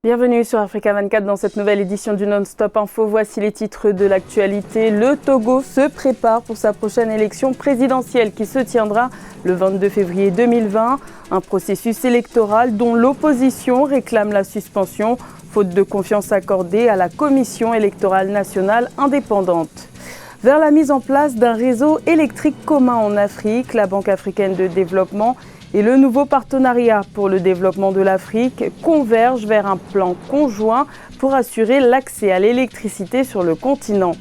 Bienvenue sur Africa 24 dans cette nouvelle édition du Non-Stop Info. Voici les titres de l'actualité. Le Togo se prépare pour sa prochaine élection présidentielle qui se tiendra le 22 février 2020. Un processus électoral dont l'opposition réclame la suspension, faute de confiance accordée à la Commission électorale nationale indépendante. Vers la mise en place d'un réseau électrique commun en Afrique, la Banque africaine de développement et le nouveau partenariat pour le développement de l'Afrique convergent vers un plan conjoint pour assurer l'accès à l'électricité sur le continent.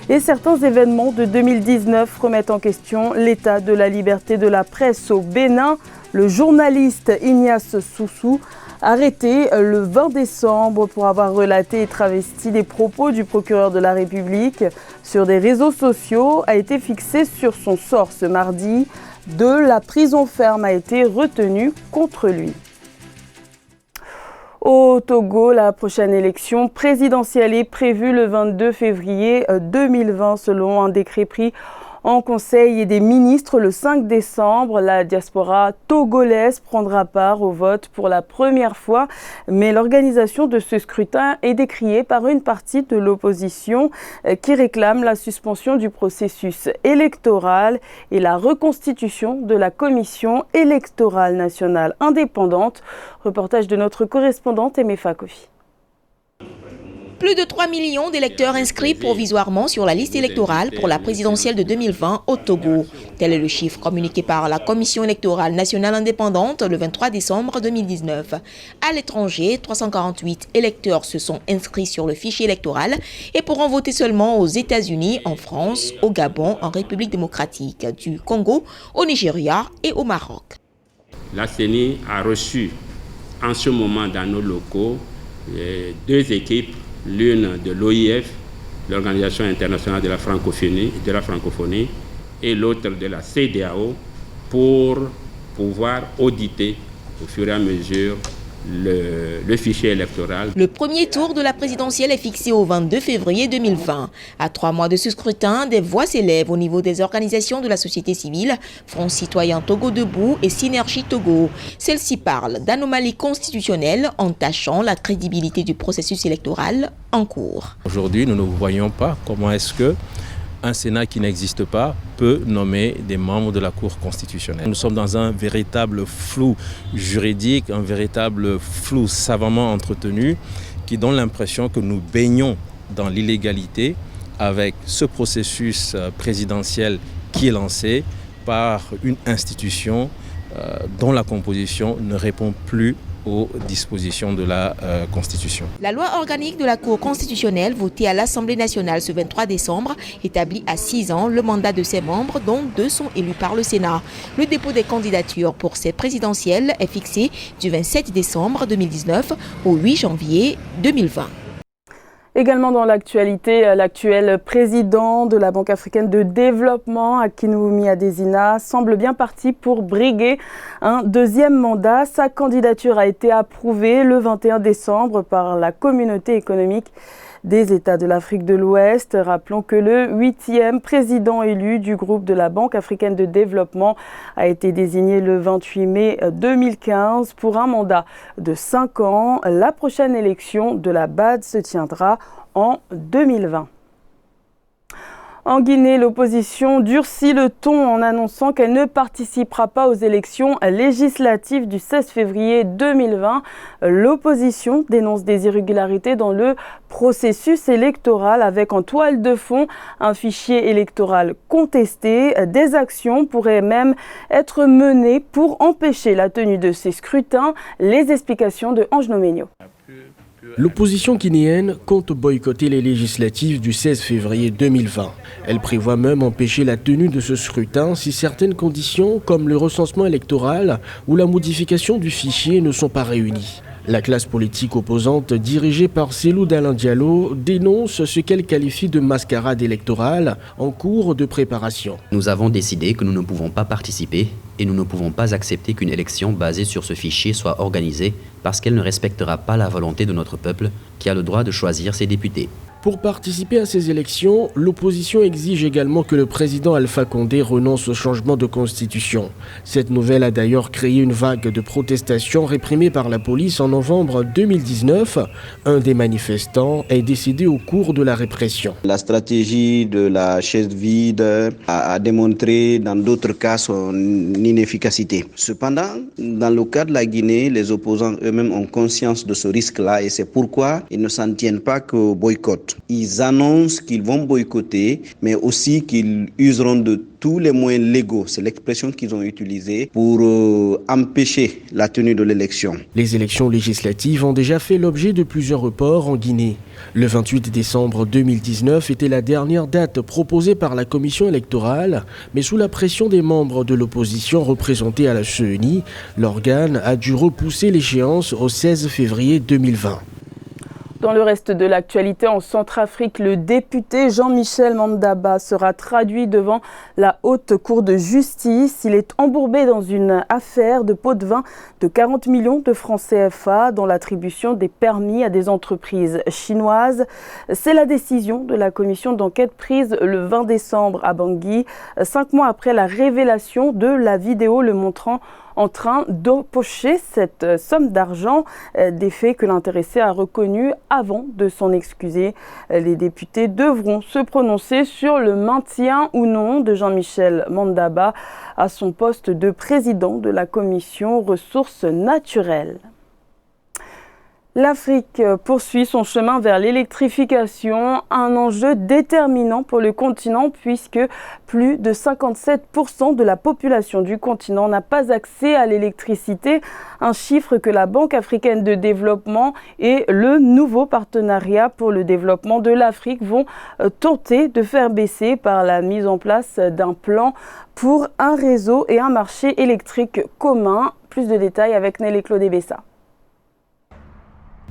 Et certains événements de 2019 remettent en question l'état de la liberté de la presse au Bénin. Le journaliste Ignace Soussou, arrêté le 20 décembre pour avoir relaté et travesti des propos du procureur de la République sur des réseaux sociaux, a été fixé sur son sort ce mardi. La prison ferme a été retenue contre lui. Au Togo, la prochaine élection présidentielle est prévue le 22 février 2020 selon un décret pris en Conseil des ministres le 5 décembre. La diaspora togolaise prendra part au vote pour la première fois, mais l'organisation de ce scrutin est décriée par une partie de l'opposition qui réclame la suspension du processus électoral et la reconstitution de la Commission électorale nationale indépendante. Reportage de notre correspondante Emefa Kofi. Plus de 3 millions d'électeurs inscrits provisoirement sur la liste électorale pour la présidentielle de 2020 au Togo. Tel est le chiffre communiqué par la Commission électorale nationale indépendante le 23 décembre 2019. À l'étranger, 348 électeurs se sont inscrits sur le fichier électoral et pourront voter seulement aux États-Unis, en France, au Gabon, en République démocratique du Congo, au Nigeria et au Maroc. La CENI a reçu en ce moment dans nos locaux deux équipes, l'une de l'OIF, l'Organisation internationale de la francophonie, et l'autre de la CEDEAO, pour pouvoir auditer au fur et à mesure le fichier électoral. Le premier tour de la présidentielle est fixé au 22 février 2020. À 3 mois de ce scrutin, des voix s'élèvent au niveau des organisations de la société civile, Front citoyen Togo debout et Synergie Togo. Celles-ci parlent d'anomalies constitutionnelles entachant la crédibilité du processus électoral en cours. Aujourd'hui, nous ne voyons pas comment est-ce que un Sénat qui n'existe pas peut nommer des membres de la Cour constitutionnelle. Nous sommes dans un véritable flou juridique, un véritable flou savamment entretenu qui donne l'impression que nous baignons dans l'illégalité avec ce processus présidentiel qui est lancé par une institution dont la composition ne répond plus aux dispositions de la Constitution. La loi organique de la Cour constitutionnelle votée à l'Assemblée nationale ce 23 décembre établit à 6 ans le mandat de ses membres, dont 2 sont élus par le Sénat. Le dépôt des candidatures pour ces présidentielles est fixé du 27 décembre 2019 au 8 janvier 2020. Également dans l'actualité, l'actuel président de la Banque africaine de développement, Akinwumi Adesina, semble bien parti pour briguer un deuxième mandat. Sa candidature a été approuvée le 21 décembre par la communauté économique des États de l'Afrique de l'Ouest. Rappelons que le 8e président élu du groupe de la Banque africaine de développement a été désigné le 28 mai 2015 pour un mandat de 5 ans. La prochaine élection de la BAD se tiendra en 2020. En Guinée, l'opposition durcit le ton en annonçant qu'elle ne participera pas aux élections législatives du 16 février 2020. L'opposition dénonce des irrégularités dans le processus électoral avec en toile de fond un fichier électoral contesté. Des actions pourraient même être menées pour empêcher la tenue de ces scrutins. Les explications de Ange Nomenio. L'opposition guinéenne compte boycotter les législatives du 16 février 2020. Elle prévoit même empêcher la tenue de ce scrutin si certaines conditions, comme le recensement électoral ou la modification du fichier, ne sont pas réunies. La classe politique opposante, dirigée par Cellou Dalein Diallo, dénonce ce qu'elle qualifie de mascarade électorale en cours de préparation. Nous avons décidé que nous ne pouvons pas participer et nous ne pouvons pas accepter qu'une élection basée sur ce fichier soit organisée parce qu'elle ne respectera pas la volonté de notre peuple qui a le droit de choisir ses députés. Pour participer à ces élections, l'opposition exige également que le président Alpha Condé renonce au changement de constitution. Cette nouvelle a d'ailleurs créé une vague de protestations réprimées par la police en novembre 2019. Un des manifestants est décédé au cours de la répression. La stratégie de la chaise vide a démontré dans d'autres cas son inefficacité. Cependant, dans le cas de la Guinée, les opposants eux-mêmes ont conscience de ce risque-là et c'est pourquoi ils ne s'en tiennent pas qu'au boycott. Ils annoncent qu'ils vont boycotter, mais aussi qu'ils useront de tous les moyens légaux, c'est l'expression qu'ils ont utilisée, pour empêcher la tenue de l'élection. Les élections législatives ont déjà fait l'objet de plusieurs reports en Guinée. Le 28 décembre 2019 était la dernière date proposée par la commission électorale, mais sous la pression des membres de l'opposition représentés à la CENI, l'organe a dû repousser l'échéance au 16 février 2020. Dans le reste de l'actualité, en Centrafrique, le député Jean-Michel Mandaba sera traduit devant la Haute Cour de justice. Il est embourbé dans une affaire de pot de vin de 40 millions de francs CFA dont l'attribution des permis à des entreprises chinoises. C'est la décision de la commission d'enquête prise le 20 décembre à Bangui, 5 mois après la révélation de la vidéo le montrant en train d'empocher cette somme d'argent, des faits que l'intéressé a reconnus avant de s'en excuser. Les députés devront se prononcer sur le maintien ou non de Jean-Michel Mandaba à son poste de président de la commission ressources naturelles. L'Afrique poursuit son chemin vers l'électrification, un enjeu déterminant pour le continent puisque plus de 57% de la population du continent n'a pas accès à l'électricité, un chiffre que la Banque africaine de développement et le nouveau partenariat pour le développement de l'Afrique vont tenter de faire baisser par la mise en place d'un plan pour un réseau et un marché électrique commun. Plus de détails avec Nelly Claude Bessa.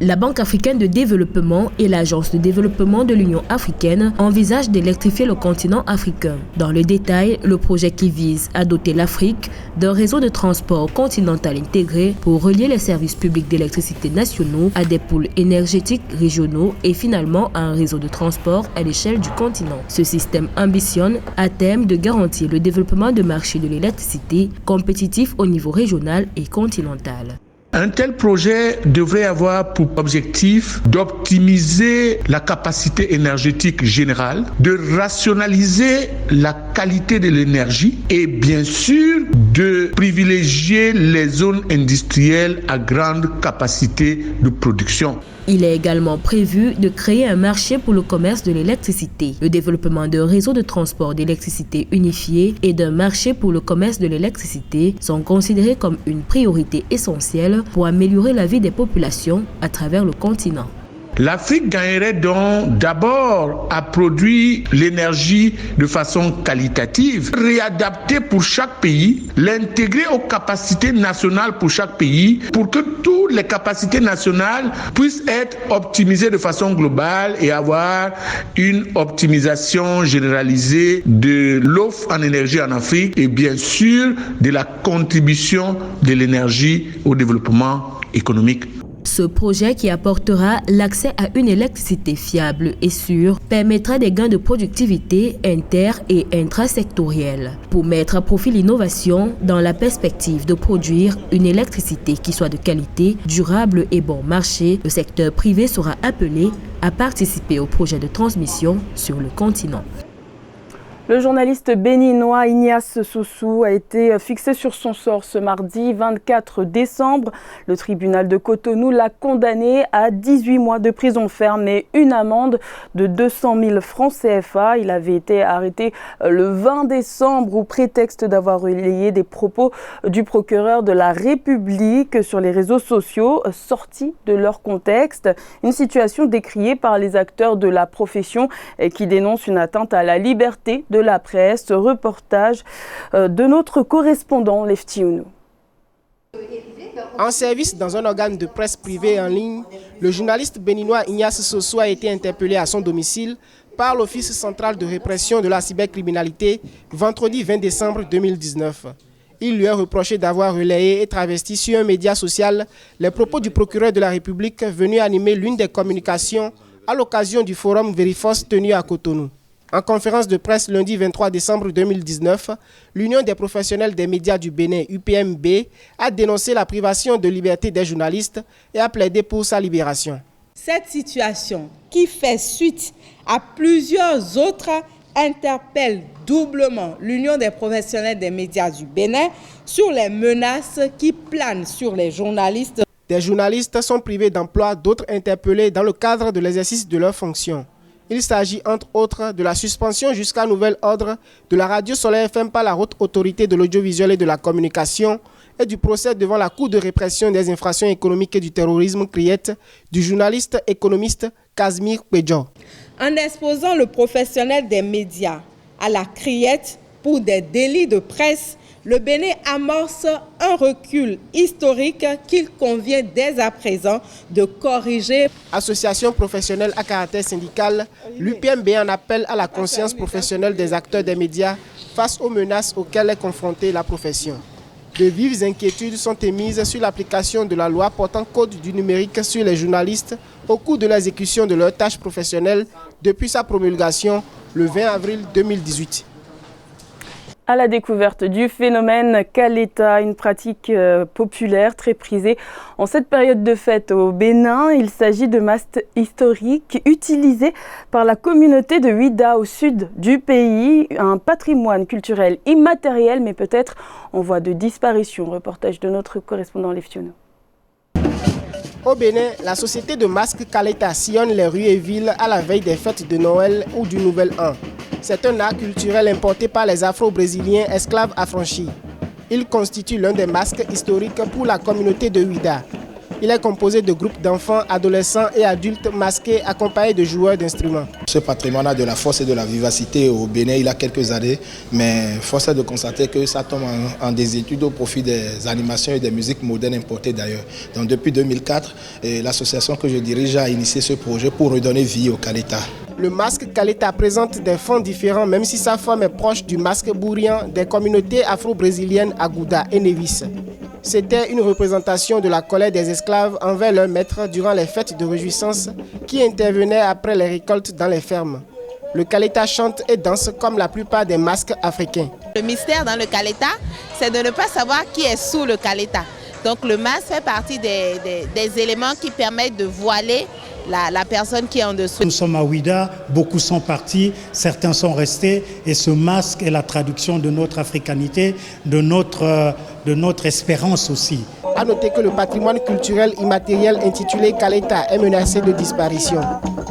La Banque africaine de développement et l'Agence de développement de l'Union africaine envisagent d'électrifier le continent africain. Dans le détail, le projet qui vise à doter l'Afrique d'un réseau de transport continental intégré pour relier les services publics d'électricité nationaux à des pôles énergétiques régionaux et finalement à un réseau de transport à l'échelle du continent. Ce système ambitionne à terme de garantir le développement de marchés de l'électricité compétitifs au niveau régional et continental. Un tel projet devrait avoir pour objectif d'optimiser la capacité énergétique générale, de rationaliser la qualité de l'énergie et bien sûr de privilégier les zones industrielles à grande capacité de production. Il est également prévu de créer un marché pour le commerce de l'électricité, le développement d'un réseau de transport d'électricité unifié et d'un marché pour le commerce de l'électricité sont considérés comme une priorité essentielle pour améliorer la vie des populations à travers le continent. L'Afrique gagnerait donc d'abord à produire l'énergie de façon qualitative, réadapter pour chaque pays, l'intégrer aux capacités nationales pour chaque pays, pour que toutes les capacités nationales puissent être optimisées de façon globale et avoir une optimisation généralisée de l'offre en énergie en Afrique et bien sûr de la contribution de l'énergie au développement économique. Ce projet qui apportera l'accès à une électricité fiable et sûre permettra des gains de productivité inter- et intrasectoriels pour mettre à profit l'innovation dans la perspective de produire une électricité qui soit de qualité, durable et bon marché. Le secteur privé sera appelé à participer au projet de transmission sur le continent. Le journaliste béninois Ignace Soussou a été fixé sur son sort ce mardi 24 décembre. Le tribunal de Cotonou l'a condamné à 18 mois de prison ferme et une amende de 200 000 francs CFA. Il avait été arrêté le 20 décembre au prétexte d'avoir relayé des propos du procureur de la République sur les réseaux sociaux sortis de leur contexte. Une situation décriée par les acteurs de la profession qui dénoncent une atteinte à la liberté de la presse. Reportage de notre correspondant Lefti Ounou. En service dans un organe de presse privée en ligne, le journaliste béninois Ignace Soussou a été interpellé à son domicile par l'Office central de répression de la cybercriminalité vendredi 20 décembre 2019. Il lui a reproché d'avoir relayé et travesti sur un média social les propos du procureur de la République venu animer l'une des communications à l'occasion du forum Veriforce tenu à Cotonou. En conférence de presse lundi 23 décembre 2019, l'Union des professionnels des médias du Bénin, UPMB, a dénoncé la privation de liberté des journalistes et a plaidé pour sa libération. Cette situation, qui fait suite à plusieurs autres, interpelle doublement l'Union des professionnels des médias du Bénin sur les menaces qui planent sur les journalistes. Des journalistes sont privés d'emploi, d'autres interpellés dans le cadre de l'exercice de leurs fonctions. Il s'agit entre autres de la suspension jusqu'à nouvel ordre de la radio Soleil FM par la Haute Autorité de l'audiovisuel et de la communication et du procès devant la Cour de répression des infractions économiques et du terrorisme CRIET du journaliste économiste Casimir Pédjo. En exposant le professionnel des médias à la CRIET pour des délits de presse, le Bénin amorce un recul historique qu'il convient dès à présent de corriger. Association professionnelle à caractère syndical, l'UPMB en appelle à la conscience professionnelle des acteurs des médias face aux menaces auxquelles est confrontée la profession. De vives inquiétudes sont émises sur l'application de la loi portant code du numérique sur les journalistes au cours de l'exécution de leurs tâches professionnelles depuis sa promulgation le 20 avril 2018. À la découverte du phénomène Kaleta, une pratique populaire très prisée en cette période de fête au Bénin. Il s'agit de masques historiques utilisés par la communauté de Ouida au sud du pays, un patrimoine culturel immatériel mais peut-être en voie de disparition. Reportage de notre correspondant Leftiono. Au Bénin, la société de masques Kaleta sillonne les rues et villes à la veille des fêtes de Noël ou du Nouvel An. C'est un art culturel importé par les Afro-Brésiliens esclaves affranchis. Il constitue l'un des masques historiques pour la communauté de Ouida. Il est composé de groupes d'enfants, adolescents et adultes masqués accompagnés de joueurs d'instruments. Ce patrimoine a de la force et de la vivacité au Bénin il y a quelques années, mais force est de constater que ça tombe en désuétude au profit des animations et des musiques modernes importées d'ailleurs. Donc depuis 2004, l'association que je dirige a initié ce projet pour redonner vie au Kaleta. Le masque Kaleta présente des fonds différents même si sa forme est proche du masque bourrian des communautés afro-brésiliennes Agouda et Nevis. C'était une représentation de la colère des esclaves envers leurs maîtres durant les fêtes de réjouissance qui intervenaient après les récoltes dans les fermes. Le Kaleta chante et danse comme la plupart des masques africains. Le mystère dans le Kaleta, c'est de ne pas savoir qui est sous le Kaleta. Donc le masque fait partie des éléments qui permettent de voiler la personne qui est en dessous. Nous sommes à Ouida, beaucoup sont partis, certains sont restés et ce masque est la traduction de notre africanité, de notre espérance aussi. A noter que le patrimoine culturel immatériel intitulé Kaleta est menacé de disparition.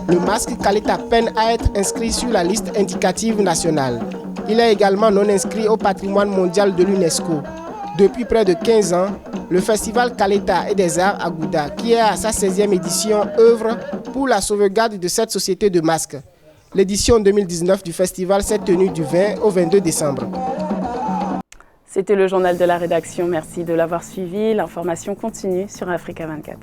Le masque Kaleta peine à être inscrit sur la liste indicative nationale. Il est également non inscrit au patrimoine mondial de l'UNESCO. Depuis près de 15 ans, le festival Kaleta et des Arts Agouda, qui est à sa 16e édition, œuvre pour la sauvegarde de cette société de masques. L'édition 2019 du festival s'est tenue du 20 au 22 décembre. C'était le journal de la rédaction. Merci de l'avoir suivi. L'information continue sur Africa 24.